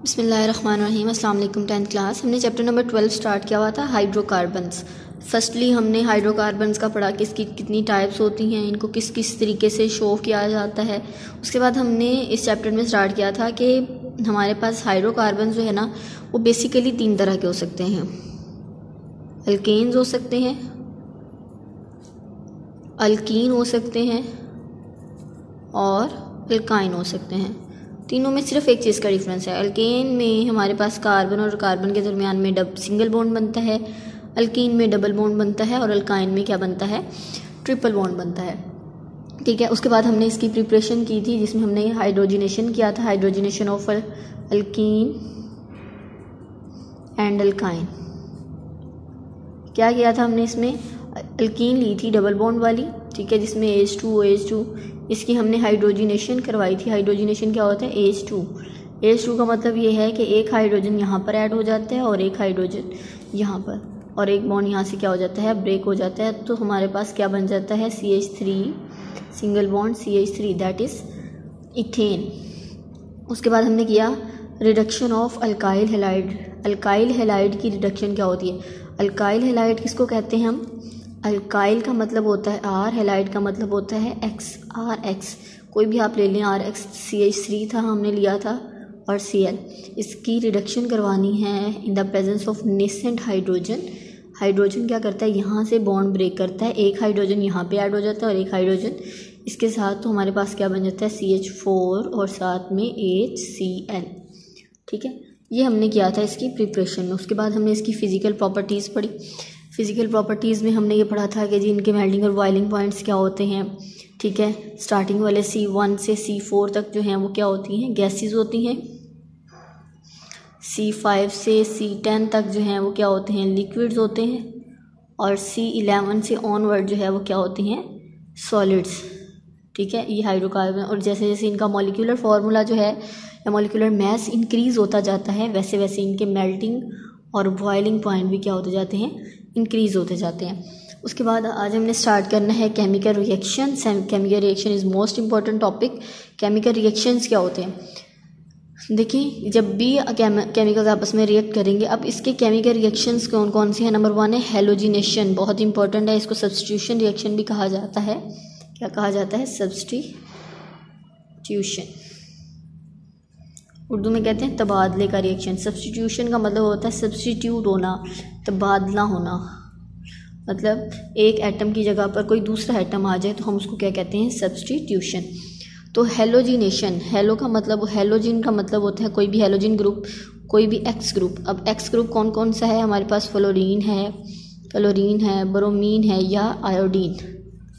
बिस्मिल्लाहिर्रहमानिर्रहीम। अस्सलाम वालेकुम। 10th क्लास हमने चैप्टर नंबर 12 स्टार्ट किया हुआ था हाइड्रोकार्बन्स। फर्स्टली हमने हाइड्रोकार्बन्स का पढ़ा कि इसकी कितनी टाइप्स होती हैं, इनको किस किस तरीके से शो किया जाता है। उसके बाद हमने इस चैप्टर में स्टार्ट किया था कि हमारे पास हाइड्रोकार्बन्स जो है ना वो बेसिकली 3 तरह के हो सकते हैं। अल्केन्स हो सकते हैं, अल्कीन हो सकते हैं और अल्काइन हो सकते हैं। तीनों में सिर्फ एक चीज़ का डिफरेंस है। अल्केन में हमारे पास कार्बन और कार्बन के दरमियान में सिंगल बॉन्ड बनता है, अल्कीन में डबल बॉन्ड बनता है और अल्काइन में क्या बनता है, ट्रिपल बॉन्ड बनता है। ठीक है। उसके बाद हमने इसकी प्रिपरेशन की थी जिसमें हमने हाइड्रोजिनेशन किया था, hydrogenation of alkyne and alkyne. क्या किया था हमने इसमें, अल्कीन ली थी डबल बॉन्ड वाली, ठीक है, जिसमें H2OH2, इसकी हमने हाइड्रोजिनेशन करवाई थी। हाइड्रोजिनेशन क्या होता है, H2 का मतलब ये है कि एक हाइड्रोजन यहाँ पर ऐड हो जाता है और एक हाइड्रोजन यहाँ पर, और एक बॉन्ड यहाँ से क्या हो जाता है, ब्रेक हो जाता है। तो हमारे पास क्या बन जाता है, CH3 single bond CH3, that is ethane. उसके बाद हमने किया reduction of alkyl halide. Alkyl halide की रिडक्शन क्या होती है, अल्काइल हैलाइड किसको कहते हैं हम, अल्काइल का मतलब होता है R, हैलाइड का मतलब होता है X, RX कोई भी आप ले लें, RX CH3 था हमने लिया था और Cl। इसकी रिडक्शन करवानी है in the presence of nascent hydrogen. Hydrogen क्या करता है, यहाँ से बॉन्ड ब्रेक करता है, एक हाइड्रोजन यहाँ पे ऐड हो जाता है और एक हाइड्रोजन इसके साथ, तो हमारे पास क्या बन जाता है, CH4 और साथ में HCl। ठीक है, ये हमने किया था इसकी प्रिपरेशन में। उसके बाद हमने इसकी फ़िज़िकल प्रॉपर्टीज़ पढ़ी। फ़िज़िकल प्रॉपर्टीज़ में हमने ये पढ़ा था कि जी इनके मेल्टिंग और बॉइलिंग पॉइंट्स क्या होते हैं। ठीक है, स्टार्टिंग वाले C1 से C4 तक जो हैं वो क्या होती हैं, गैसेस होती हैं। C5 से C10 तक जो हैं वो क्या होते हैं, लिक्विड्स होते हैं। और C11 से ऑनवर्ड जो है वो क्या होती हैं, सॉलिड्स। ठीक है, ये हाइड्रोकार्बन, और जैसे जैसे इनका मॉलिक्यूलर फार्मूला जो है या मॉलिक्यूलर मास इंक्रीज़ होता जाता है, वैसे वैसे इनके मेल्टिंग और बॉइलिंग पॉइंट भी क्या होते जाते हैं, इंक्रीज़ होते जाते हैं। उसके बाद आज हमने स्टार्ट करना है chemical reaction. Chemical reaction is most important topic. Chemical reactions क्या होते हैं, देखिए जब भी केमिकल्स आपस में रिएक्ट करेंगे, अब इसके केमिकल रिएक्शंस कौन कौन से हैं। नंबर 1 है हैलोजिनेशन, बहुत इंपॉर्टेंट है, इसको सब्स्टिट्यूशन रिएक्शन भी कहा जाता है। क्या कहा जाता है, सब्स्टिट्यूशन। उर्दू में कहते हैं तबादले का रिएक्शन। सब्स्टिट्यूशन का मतलब होता है सब्स्टिट्यूट होना, तबादला होना, मतलब एक एटम की जगह पर कोई दूसरा एटम आ जाए तो हम उसको क्या कहते हैं, सब्स्टिट्यूशन। तो हैलोजिनेशन, हैलो का मतलब, हैलोजिन का मतलब होता है कोई भी हैलोजिन ग्रुप, कोई भी एक्स ग्रुप। अब एक्स ग्रुप कौन कौन सा है हमारे पास, फ्लोरीन है, ब्रोमीन है या iodine,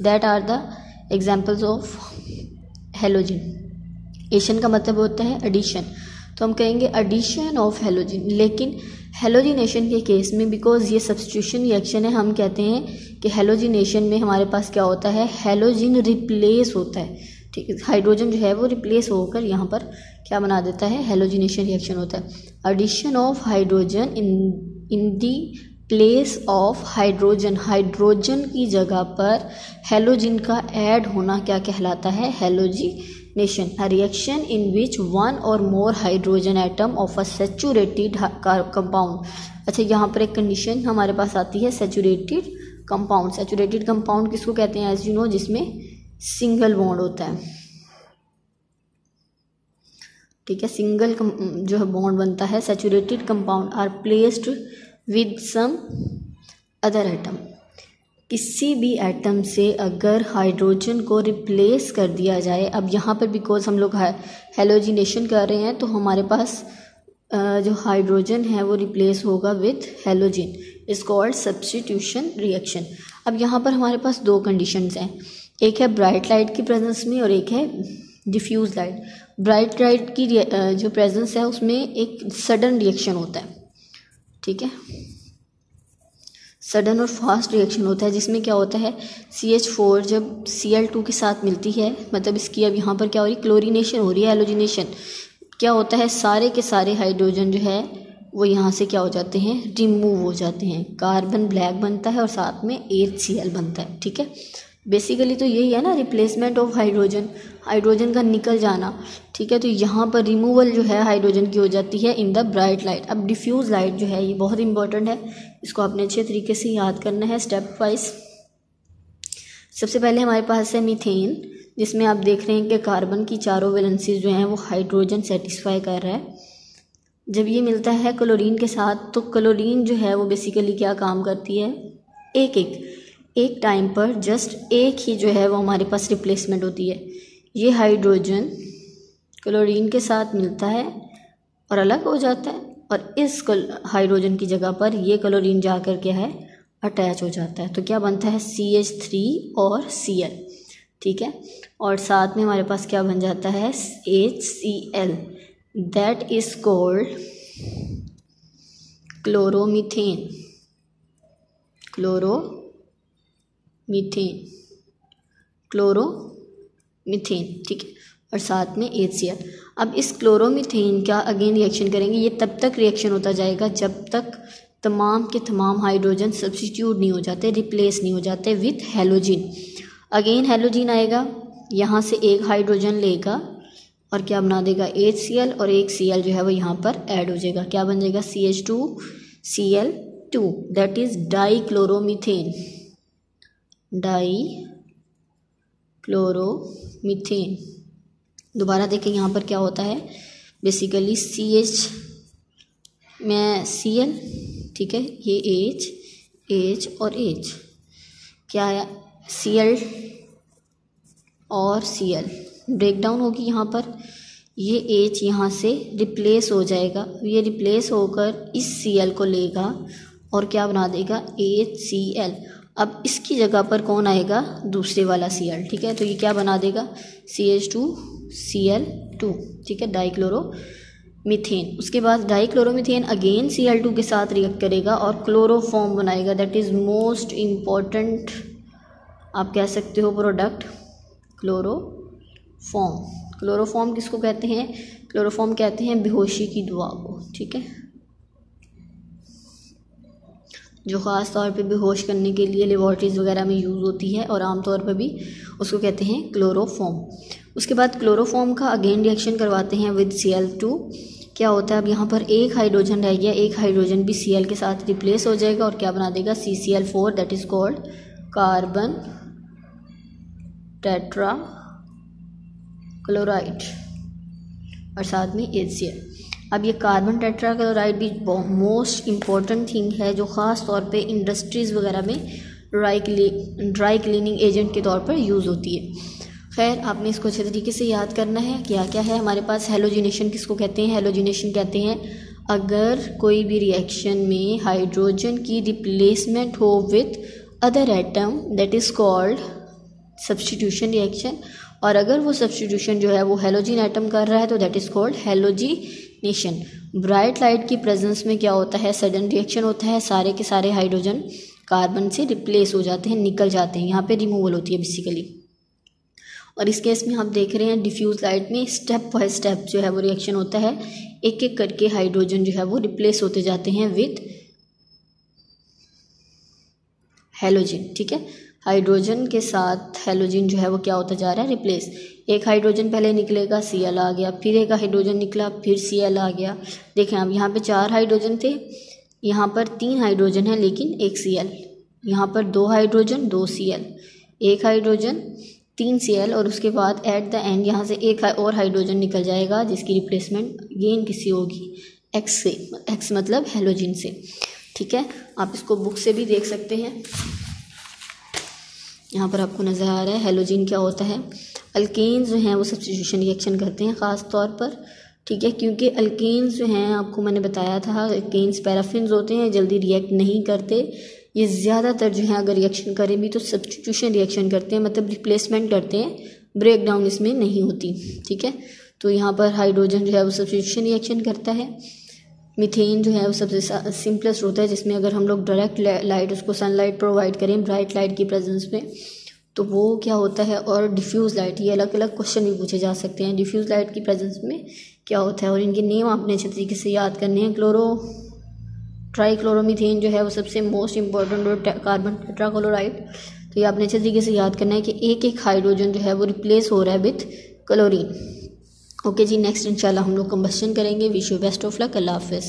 that are the examples of halogen. एशन का मतलब होता है एडिशन, तो हम कहेंगे एडिशन ऑफ हैलोजिन। लेकिन हैलोजिनेशन के केस में, बिकॉज ये सब्स्टिट्यूशन रिएक्शन है, हम कहते हैं कि हैलोजिनेशन में हमारे पास क्या होता है, हैलोजिन रिप्लेस होता है। ठीक है, हाइड्रोजन जो है वो रिप्लेस होकर यहाँ पर क्या बना देता है, हैलोजिनेशन रिएक्शन होता है। Addition of hydrogen in the place of hydrogen, hydrogen की जगह पर हैलोजिन का ऐड होना क्या कहलाता है, halogenation. A reaction in which one or more hydrogen atom of a saturated compound। अच्छा, यहाँ पर एक कंडीशन हमारे पास आती है, सैचुरेटेड कंपाउंड। सैचुरेटेड कंपाउंड किसको कहते हैं, एज यू नो, जिसमें सिंगल बॉन्ड होता है। ठीक है, सिंगल जो है बॉन्ड बनता है। Saturated compound are placed with some other atom. किसी भी एटम से अगर हाइड्रोजन को रिप्लेस कर दिया जाए, अब यहाँ पर बिकॉज हम लोग हैलोजिनेशन कर रहे हैं तो हमारे पास जो हाइड्रोजन है वो रिप्लेस होगा with halogen, is called substitution reaction. अब यहाँ पर हमारे पास 2 कंडीशंस हैं, एक है ब्राइट लाइट की प्रेजेंस में और एक है डिफ्यूज लाइट। ब्राइट लाइट की जो प्रेजेंस है उसमें एक सडन रिएक्शन होता है। ठीक है, सडन और फास्ट रिएक्शन होता है, जिसमें क्या होता है, CH4 जब Cl2 के साथ मिलती है, मतलब इसकी अब यहाँ पर क्या हो रही है, क्लोरीनेशन हो रही है, हैलोजिनेशन। क्या होता है, सारे के सारे हाइड्रोजन जो है वो यहाँ से क्या हो जाते हैं, रिमूव हो जाते हैं, कार्बन ब्लैक बनता है और साथ में HCl बनता है। ठीक है, बेसिकली तो यही है ना, रिप्लेसमेंट ऑफ हाइड्रोजन, हाइड्रोजन का निकल जाना, ठीक है। तो यहाँ पर रिमूवल जो है हाइड्रोजन की हो जाती है इन द ब्राइट लाइट। अब डिफ्यूज लाइट जो है ये बहुत इंपॉर्टेंट है, इसको आपने अच्छे तरीके से याद करना है स्टेप वाइज। सबसे पहले हमारे पास है मीथेन, जिसमें आप देख रहे हैं कि कार्बन की चारों वैलेंसीज जो हैं वो हाइड्रोजन सेटिस्फाई कर रहा है। जब ये मिलता है क्लोरीन के साथ, तो क्लोरीन जो है वो बेसिकली क्या काम करती है, एक टाइम पर जस्ट एक ही जो है वो हमारे पास रिप्लेसमेंट होती है। ये हाइड्रोजन क्लोरीन के साथ मिलता है और अलग हो जाता है, और इस हाइड्रोजन की जगह पर ये क्लोरीन जाकर क्या है, अटैच हो जाता है। तो क्या बनता है, CH3 और Cl, ठीक है। और साथ में हमारे पास क्या बन जाता है, HCl, that is called chloromethane, chloromethane, ठीक है। और साथ में HCl। अब इस क्लोरोमीथेन का अगेन रिएक्शन करेंगे, ये तब तक रिएक्शन होता जाएगा जब तक तमाम के तमाम हाइड्रोजन सब्स्टिट्यूट नहीं हो जाते, रिप्लेस नहीं हो जाते विथ हैलोजिन। अगेन हैलोजिन आएगा, यहाँ से एक हाइड्रोजन लेगा और क्या बना देगा, HCl, और एक Cl जो है वो यहाँ पर ऐड हो जाएगा। क्या बन जाएगा, CH2Cl2, दैट इज डाईक्लोरोमीथेन, डाईक्लोरोमीथेन। दोबारा देखें यहाँ पर क्या होता है, बेसिकली CH में Cl, ठीक है, ये H और H क्या है, Cl और Cl ब्रेक डाउन होगी यहाँ पर, ये H यहाँ से रिप्लेस हो जाएगा, ये रिप्लेस होकर इस Cl को लेगा और क्या बना देगा, HCl। अब इसकी जगह पर कौन आएगा, दूसरे वाला Cl, ठीक है। तो ये क्या बना देगा, CH2Cl2, ठीक है, डाईक्लोरोमीथेन। उसके बाद डाईक्लोरोमीथेन अगेन Cl2 के साथ रिएक्ट करेगा और क्लोरोफॉर्म बनाएगा, दैट इज़ मोस्ट इम्पॉर्टेंट आप कह सकते हो प्रोडक्ट, क्लोरोफॉर्म। क्लोरोफॉर्म किसको कहते हैं, क्लोरोफॉर्म कहते हैं बेहोशी की दवा को, ठीक है, जो ख़ास तौर पे बेहोश करने के लिए लेबॉरेटरीज़ वगैरह में यूज़ होती है, और आमतौर पर भी उसको कहते हैं क्लोरोफॉर्म। उसके बाद क्लोरोफॉर्म का अगेन रिएक्शन करवाते हैं विद Cl2। क्या होता है, अब यहाँ पर एक हाइड्रोजन रह गया, एक हाइड्रोजन भी Cl के साथ रिप्लेस हो जाएगा और क्या बना देगा, CCl4, that is called carbon tetra chloride, और साथ में HCl। अब ये कार्बन टेट्रा क्लोराइड भी मोस्ट इम्पॉर्टेंट थिंग है, जो ख़ास तौर पे इंडस्ट्रीज़ वगैरह में ड्राई क्लीनिंग एजेंट के तौर पर यूज़ होती है। खैर, आपने इसको अच्छे तरीके से याद करना है। क्या क्या है हमारे पास, हेलोजिनेशन किसको कहते हैं, हेलोजिनेशन कहते हैं अगर कोई भी रिएक्शन में हाइड्रोजन की रिप्लेसमेंट हो with other atom, that is called substitution reaction. और अगर वो सब्स्टिट्यूशन जो है वो हेलोजिन एटम कर रहा है तो that is called halogenation. Bright light की प्रेजेंस में क्या होता है, सडन रिएक्शन होता है, सारे के सारे हाइड्रोजन कार्बन से रिप्लेस हो जाते हैं, निकल जाते हैं, यहाँ पे रिमूवल होती है बेसिकली। और इस केस में आप देख रहे हैं डिफ्यूज लाइट में स्टेप बाय स्टेप जो है वो रिएक्शन होता है, एक एक करके हाइड्रोजन जो है वो रिप्लेस होते जाते हैं विथ हेलोजिन, ठीक है। हाइड्रोजन के साथ हेलोजिन जो है वो क्या होता जा रहा है, रिप्लेस। एक हाइड्रोजन पहले निकलेगा, Cl आ गया, फिर एक हाइड्रोजन निकला, फिर Cl आ गया। देखें अब यहाँ पे 4 हाइड्रोजन थे, यहाँ पर 3 हाइड्रोजन है लेकिन एक Cl, यहाँ पर 2 हाइड्रोजन 2 Cl, एक हाइड्रोजन 3 Cl, और उसके बाद एट द एंड यहाँ से एक और हाइड्रोजन निकल जाएगा जिसकी रिप्लेसमेंट गेन किसी होगी, X से, X मतलब हेलोजिन से, ठीक है। आप इसको बुक से भी देख सकते हैं, यहाँ पर आपको नज़र आ रहा है हेलोजिन क्या होता है। अल्केन्स जो हैं वो सब्स्टिट्यूशन रिएक्शन करते हैं ख़ास तौर पर, ठीक है, क्योंकि अल्केन्स जो हैं आपको मैंने बताया था, अल्केन्स पैराफिन्स होते हैं, जल्दी रिएक्ट नहीं करते। ये ज़्यादातर जो है अगर रिएक्शन करें भी तो सब्स्टिट्यूशन रिएक्शन करते हैं, मतलब रिप्लेसमेंट करते हैं, ब्रेक डाउन इसमें नहीं होती, ठीक है। तो यहाँ पर हाइड्रोजन जो है वो सब्स्टिट्यूशन रिएक्शन करता है। मीथेन जो है वो सबसे सिंपलेस्ट होता है, जिसमें अगर हम लोग डायरेक्ट लाइट उसको सनलाइट प्रोवाइड करें ब्राइट लाइट की प्रेजेंस में तो वो क्या होता है। और डिफ्यूज़ लाइट, ये अलग अलग क्वेश्चन भी पूछे जा सकते हैं, डिफ्यूज़ लाइट की प्रेजेंस में क्या होता है, और इनके नेम आपने अच्छे तरीके से याद करने हैं। ट्राईक्लोरोमीथेन जो है वो सबसे मोस्ट इम्पॉर्टेंट, और कार्बन टेट्राक्लोराइड तो ये आपने अच्छे तरीके से याद करना है कि एक एक हाइड्रोजन जो है वो रिप्लेस हो रहा है विथ क्लोरीन। ओके जी, नेक्स्ट इंशाल्लाह हम लोग कंबस्शन करेंगे। Wish you best of luck. अल्लाह हाफिज़।